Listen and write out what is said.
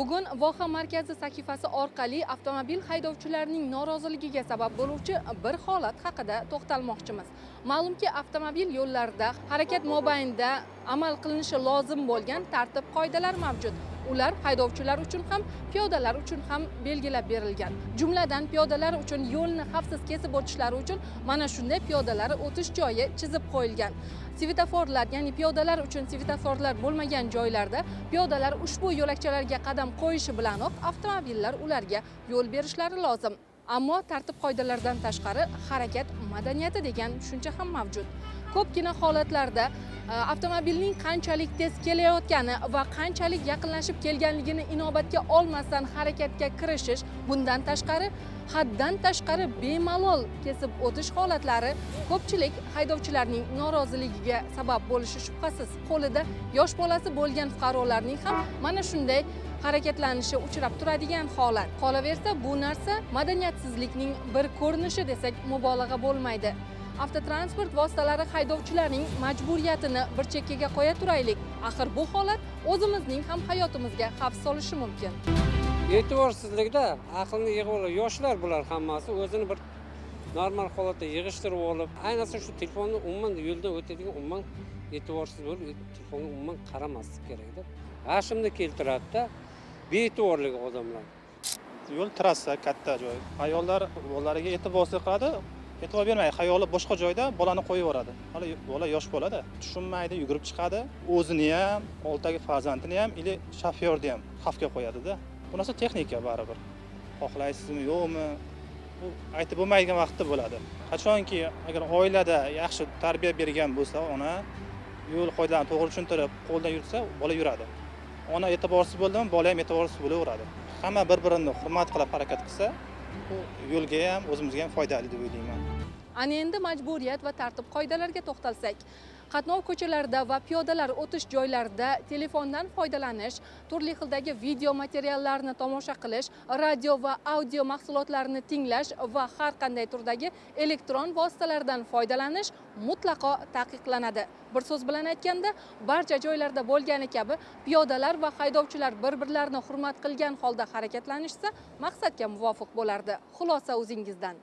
Bugun voha markazi sahifasi orqali avtomobil haydovchilarining noroziligiga sabab bo'luvchi bir holat haqida to'xtalmoqchimiz. Ma'lumki, avtomobil yo'llarida harakat mobaynida amal qilinishi lozim bo'lgan tartib-qoidalar mavjud. Ular haydovchilar uchun ham, piyodalar uchun ham belgilab berilgan. Jumladan, piyodalar uchun yo'lni xavfsiz kesib o'tishlari uchun mana shunday piyodalar o'tish joyi chizib qo'yilgan. Svetoforlar, ya'ni piyodalar uchun svetoforlar bo'lmagan joylarda piyodalar ushbu yo'lakchalarga qadam qo'yishi bilanoq avtomobillar ularga yo'l berishlari lozim. Ammo tartib-qoidalardan tashqari harakat madaniyati degan tushuncha ham mavjud. Ko'pgina holatlarda avtomobilning qanchalik tez kelayotgani va qanchalik yaqinlashib kelganligini inobatga olmasdan harakatga kirishish, bundan tashqari haddan tashqari bemalol kesib o'tish holatlari ko'pchilik haydovchilarning noroziligiga sabab bo'lishi shubhasiz. Qo'lida yosh bolasi bo'lgan fuqarolarning ham mana shunday harakatlanishi uchrab turadigan holat. Qolaversa, bu narsa madaniyatsizlikning bir ko'rinishi desak mubolag'a bo'lmaydi. Avtotransport vositalari haydovchilarining majburiyatini bir chekkaga qo'ya turaylik. Axir bu holat o'zimizning ham hayotimizga xavf solishi mumkin. E'tiborsizlikda aqlni yig'ib olib, yoshlar bular hammasi o'zini bir normal holatda yig'ishtirib olib, ayniqsa shu telefonni umuman yo'ldan o'tadigan umuman e'tiborsiz bo'lib, telefonga umuman qaramaslik kerakda. G'ashimni keltiradi-da, bee'tiborlik odamlar. Yo'l trassa katta joy. Ayollar bolalariga e'tiborsizlik qiladi. E'tibor bermaydi, xayoli boshqa joyda bolani qo'yib yuboradi. Hali bola yosh bolada, tushunmaydi, yugurib chiqadi. O'zini ham, oldagi farzandini ham, ili shofyorni ham xavfga qo'yadi-da. Bu narsa texnika baribir. Xohlaysizmi, yo'qmi? Bu aytib bo'lmaydigan vaqtda bo'ladi. Qachonki agar oilada yaxshi tarbiya bergan bo'lsa, ona yo'l qoidalarini to'g'ri tushuntirib, qo'ldan yursa, bola yuradi. Ona e'tiborsiz bo'ldimi, bola ham e'tiborsiz bo'laveradi. Hamma bir-birini hurmat qilib harakat qilsa, bu yo'lga ham, o'zimizga ham foydali deb o'ylayman. Ana endi majburiyat va tartib qoidalarga to'xtalsak, qatnov ko'chalarida va piyodalar o'tish joylarida telefondan foydalanish, turli xildagi video materiallarni tomosha qilish, radio va audio mahsulotlarini tinglash va har qanday turdagi elektron vositalardan foydalanish mutlaqo taqiqlanadi. Bir so'z bilan aytganda, barcha joylarda bo'lgani kabi piyodalar va haydovchilar bir-birlarini hurmat qilgan holda harakatlanishsa, maqsadga muvofiq bo'lardi. Xulosa o'zingizdan.